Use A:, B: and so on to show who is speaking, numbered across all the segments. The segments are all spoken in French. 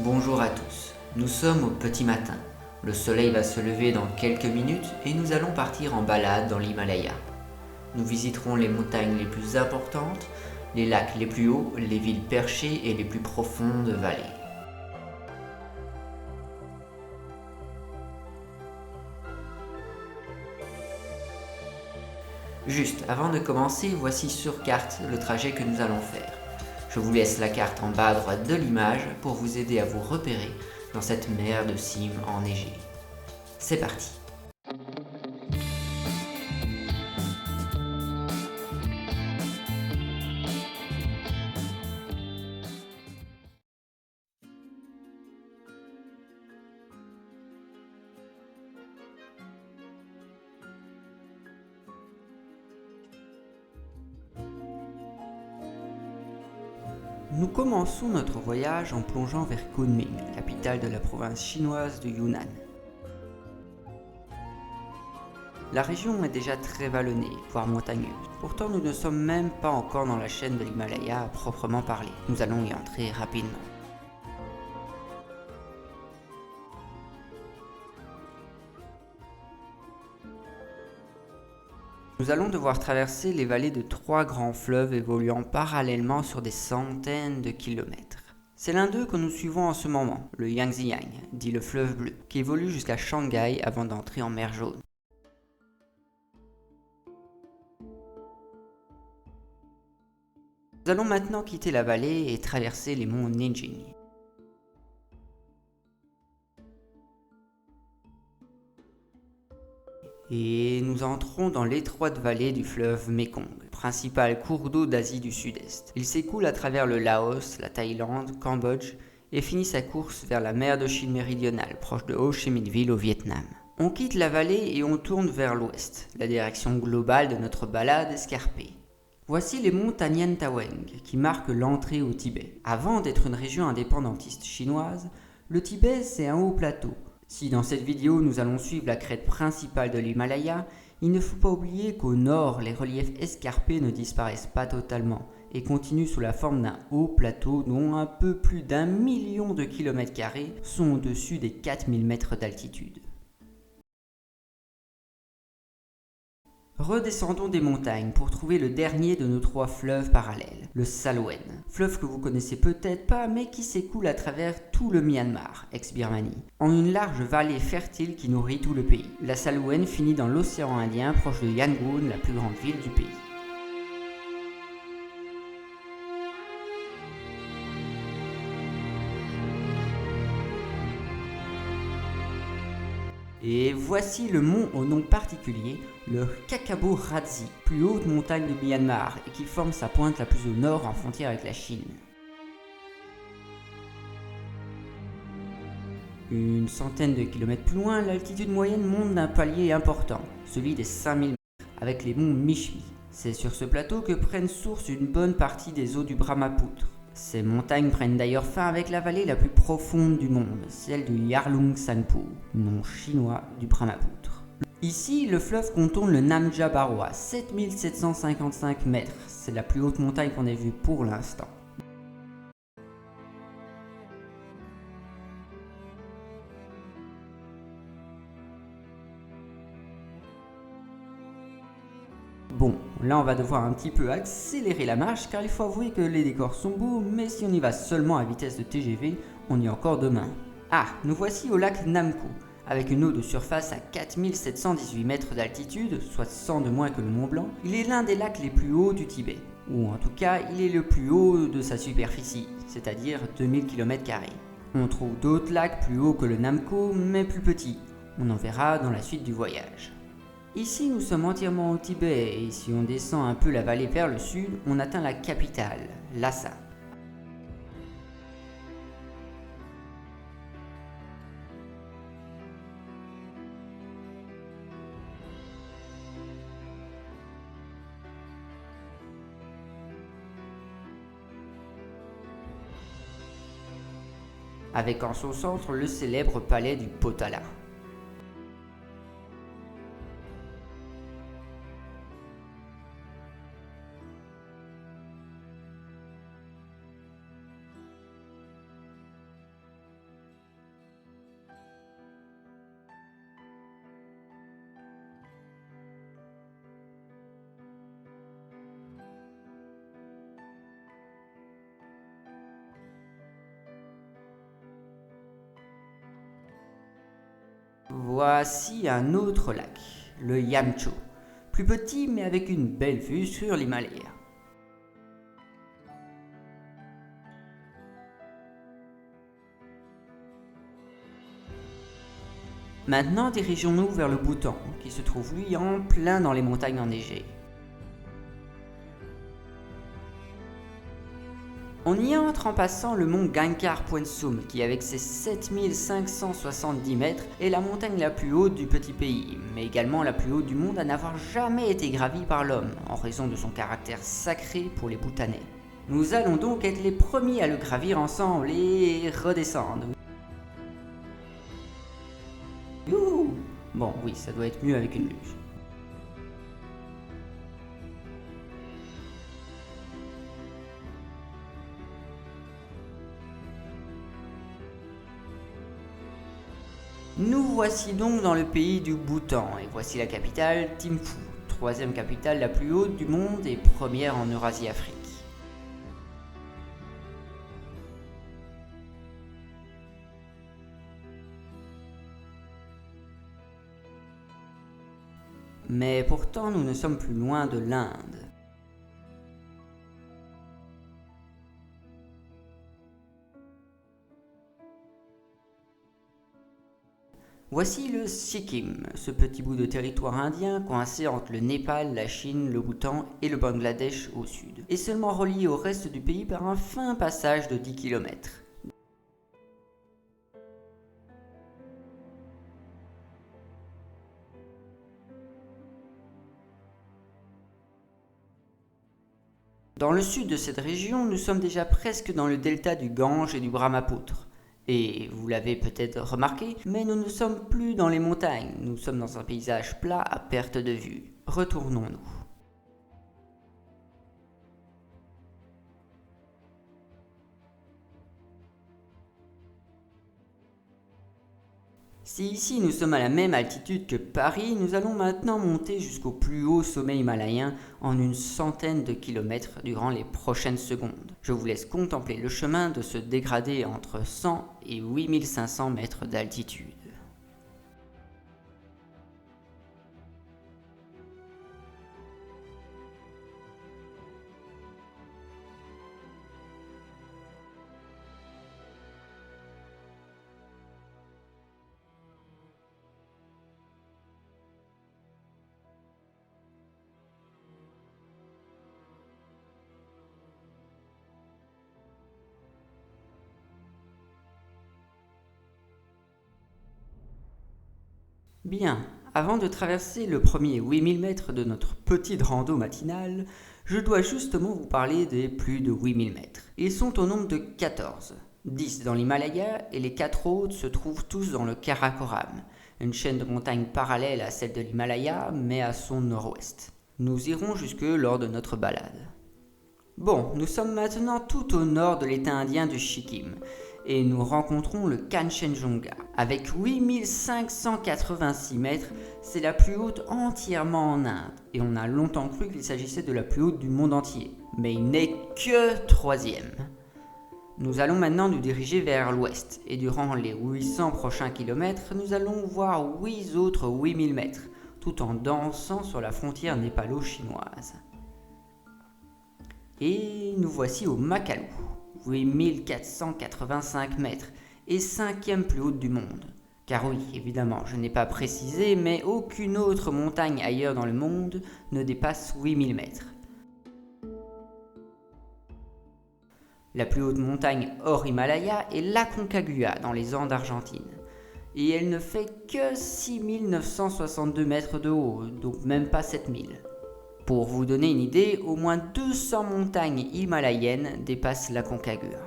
A: Bonjour à tous, nous sommes au petit matin. Le soleil va se lever dans quelques minutes et nous allons partir en balade dans l'Himalaya. Nous visiterons les montagnes les plus importantes, les lacs les plus hauts, les villes perchées et les plus profondes vallées. Juste avant de commencer, voici sur carte le trajet que nous allons faire. Je vous laisse la carte en bas à droite de l'image pour vous aider à vous repérer dans cette mer de cimes enneigées. C'est parti! Nous commençons notre voyage en plongeant vers Kunming, capitale de la province chinoise de Yunnan. La région est déjà très vallonnée, voire montagneuse. Pourtant, nous ne sommes même pas encore dans la chaîne de l'Himalaya à proprement parler. Nous allons y entrer rapidement. Nous allons devoir traverser les vallées de 3 grands fleuves évoluant parallèlement sur des centaines de kilomètres. C'est l'un d'eux que nous suivons en ce moment, le Yangtze, dit le fleuve bleu, qui évolue jusqu'à Shanghai avant d'entrer en mer Jaune. Nous allons maintenant quitter la vallée et traverser les monts Ninjing. Et nous entrons dans l'étroite vallée du fleuve Mekong, principal cours d'eau d'Asie du Sud-Est. Il s'écoule à travers le Laos, la Thaïlande, Cambodge et finit sa course vers la mer de Chine méridionale, proche de Ho Chi Minh Ville au Vietnam. On quitte la vallée et on tourne vers l'ouest, la direction globale de notre balade escarpée. Voici les monts Tanyen Taweng qui marquent l'entrée au Tibet. Avant d'être une région indépendantiste chinoise, le Tibet c'est un haut plateau. Si dans cette vidéo nous allons suivre la crête principale de l'Himalaya, il ne faut pas oublier qu'au nord les reliefs escarpés ne disparaissent pas totalement et continuent sous la forme d'un haut plateau dont un peu plus d'1 million de kilomètres carrés sont au-dessus des 4000 mètres d'altitude. Redescendons des montagnes pour trouver le dernier de nos 3 fleuves parallèles, le Salween, fleuve que vous connaissez peut-être pas mais qui s'écoule à travers tout le Myanmar, ex-Birmanie, en une large vallée fertile qui nourrit tout le pays. La Salween finit dans l'océan Indien proche de Yangon, la plus grande ville du pays. Et voici le mont au nom particulier, le Kakabo Radzi, plus haute montagne de Myanmar et qui forme sa pointe la plus au nord en frontière avec la Chine. Une centaine de kilomètres plus loin, l'altitude moyenne monte d'un palier important, celui des 5000 mètres, avec les monts Mishmi. C'est sur ce plateau que prennent source une bonne partie des eaux du Brahmapoutre. Ces montagnes prennent d'ailleurs fin avec la vallée la plus profonde du monde, celle du Yarlung Sangpo, nom chinois du Brahmapoutre. Ici, le fleuve contourne le Namja Barwa, 7755 mètres. C'est la plus haute montagne qu'on ait vue pour l'instant. Bon, là on va devoir un petit peu accélérer la marche car il faut avouer que les décors sont beaux, mais si on y va seulement à vitesse de TGV, on y est encore demain. Ah, nous voici au lac Namco, avec une eau de surface à 4718 mètres d'altitude, soit 100 de moins que le Mont Blanc. Il est l'un des lacs les plus hauts du Tibet, ou en tout cas il est le plus haut de sa superficie, c'est-à-dire 2000 km². On trouve d'autres lacs plus hauts que le Namco, mais plus petits. On en verra dans la suite du voyage. Ici, nous sommes entièrement au Tibet et si on descend un peu la vallée vers le sud, on atteint la capitale, Lhasa. Avec en son centre le célèbre palais du Potala. Voici un autre lac, le Yamcho, plus petit mais avec une belle vue sur l'Himalaya. Maintenant, dirigeons-nous vers le Bhoutan, qui se trouve lui en plein dans les montagnes enneigées. On y entre en passant le mont Gangkhar Puensum, qui avec ses 7570 mètres est la montagne la plus haute du petit pays, mais également la plus haute du monde à n'avoir jamais été gravie par l'homme, en raison de son caractère sacré pour les Bhoutanais. Nous allons donc être les premiers à le gravir ensemble et redescendre. Youhou! Bon, oui, ça doit être mieux avec une luge. Nous voici donc dans le pays du Bhoutan, et voici la capitale, Thimphu, troisième capitale la plus haute du monde et première en Eurasie-Afrique. Mais pourtant, nous ne sommes plus loin de l'Inde. Voici le Sikkim, ce petit bout de territoire indien coincé entre le Népal, la Chine, le Bhoutan et le Bangladesh au sud, et seulement relié au reste du pays par un fin passage de 10 km. Dans le sud de cette région, nous sommes déjà presque dans le delta du Gange et du Brahmapoutre. Et vous l'avez peut-être remarqué, mais nous ne sommes plus dans les montagnes, nous sommes dans un paysage plat à perte de vue. Retournons-nous. Si ici nous sommes à la même altitude que Paris, nous allons maintenant monter jusqu'au plus haut sommet himalayen en une centaine de kilomètres durant les prochaines secondes. Je vous laisse contempler le chemin de se dégrader entre 100 et 8500 mètres d'altitude. Bien, avant de traverser le premier 8000 mètres de notre petite rando matinale, je dois justement vous parler des plus de 8000 mètres. Ils sont au nombre de 14. 10 dans l'Himalaya et les 4 autres se trouvent tous dans le Karakoram, une chaîne de montagnes parallèle à celle de l'Himalaya mais à son nord-ouest. Nous irons jusque lors de notre balade. Bon, nous sommes maintenant tout au nord de l'état indien du Sikkim et nous rencontrons le Kanchenjunga. Avec 8586 mètres, c'est la plus haute entièrement en Inde et on a longtemps cru qu'il s'agissait de la plus haute du monde entier. Mais il n'est que troisième. Nous allons maintenant nous diriger vers l'ouest et durant les 800 prochains kilomètres, nous allons voir 8 autres 8000 mètres tout en dansant sur la frontière népalo-chinoise. Et nous voici au Makalu, 8485 mètres, et cinquième plus haute du monde. Car oui, évidemment, je n'ai pas précisé, mais aucune autre montagne ailleurs dans le monde ne dépasse 8000 mètres. La plus haute montagne hors Himalaya est l'Aconcagua dans les Andes argentines. Et elle ne fait que 6962 mètres de haut, donc même pas 7000. Pour vous donner une idée, au moins 200 montagnes himalayennes dépassent l'Aconcagua.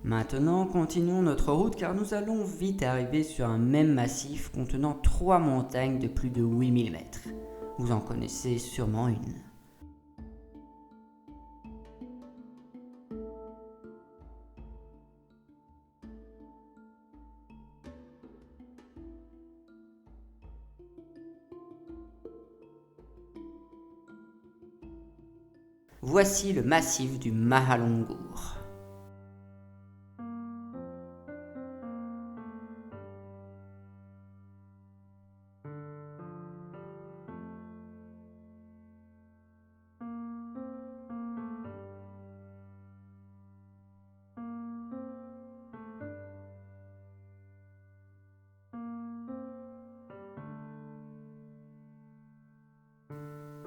A: Maintenant, continuons notre route car nous allons vite arriver sur un même massif contenant 3 montagnes de plus de 8000 mètres. Vous en connaissez sûrement une. Voici le massif du Mahalongur.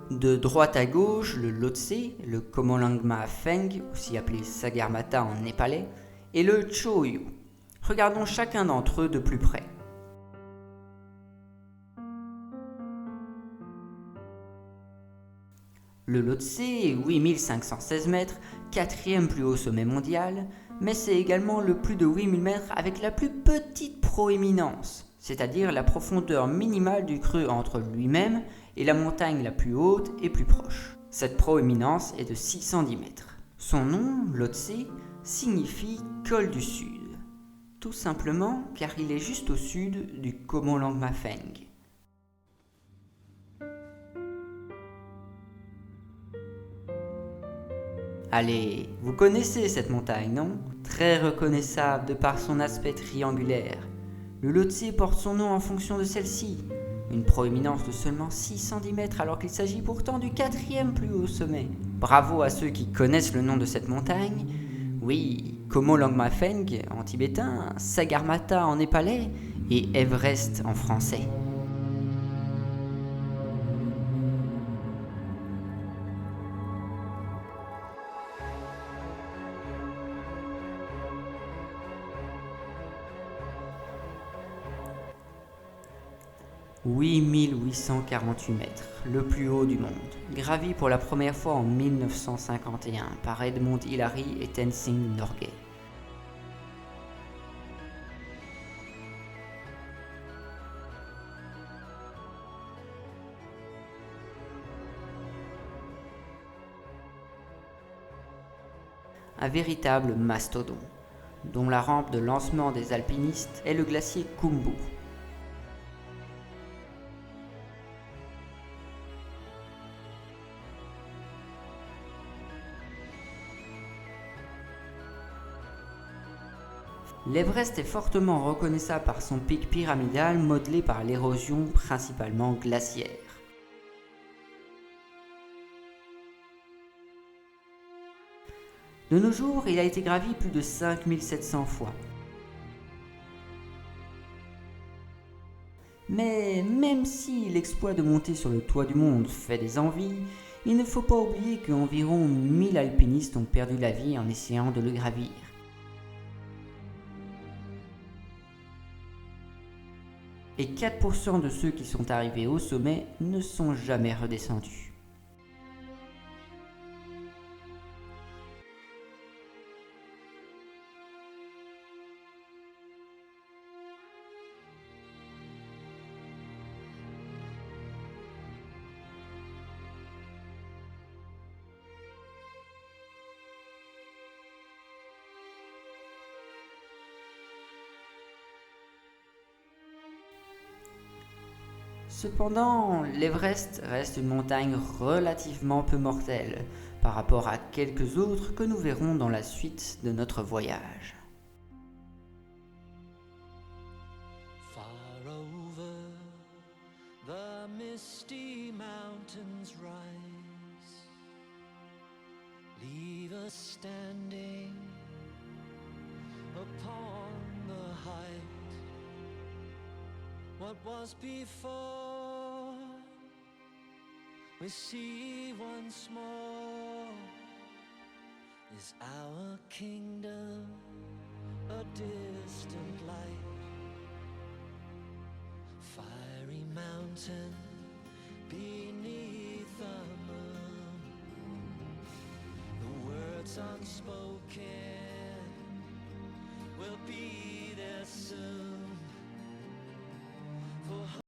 A: De droite à gauche, le Lhotse, le Komolangma Pheng, aussi appelé Sagarmatha en népalais, et le Choyu. Regardons chacun d'entre eux de plus près. Le Lhotse est 8516 mètres, quatrième plus haut sommet mondial, mais c'est également le plus de 8000 mètres avec la plus petite proéminence, c'est-à-dire la profondeur minimale du creux entre lui-même et la montagne la plus haute et plus proche. Cette proéminence est de 610 mètres. Son nom, Lhotse, signifie col du sud, tout simplement car il est juste au sud du Komolangma Pheng. Allez, vous connaissez cette montagne, non? Très reconnaissable de par son aspect triangulaire. Le Lhotse porte son nom en fonction de celle-ci. Une proéminence de seulement 610 mètres alors qu'il s'agit pourtant du quatrième plus haut sommet. Bravo à ceux qui connaissent le nom de cette montagne. Oui, Komolangma Pheng en tibétain, Sagarmatha en népalais et Everest en français. « 8848 mètres, le plus haut du monde, gravi pour la première fois en 1951 par Edmond Hillary et Tenzing Norgay. Un véritable mastodon, dont la rampe de lancement des alpinistes est le glacier Khumbu. L'Everest est fortement reconnaissable par son pic pyramidal modelé par l'érosion principalement glaciaire. De nos jours, il a été gravi plus de 5700 fois. Mais même si l'exploit de monter sur le toit du monde fait des envies, il ne faut pas oublier qu'environ 1000 alpinistes ont perdu la vie en essayant de le gravir. Et 4% de ceux qui sont arrivés au sommet ne sont jamais redescendus. Cependant, l'Everest reste une montagne relativement peu mortelle par rapport à quelques autres que nous verrons dans la suite de notre voyage.
B: Far over the misty mountains rise, leave us standing upon the height. What was before, we see once more. Is our kingdom a distant light? Fiery mountain beneath the moon, the words unspoken will be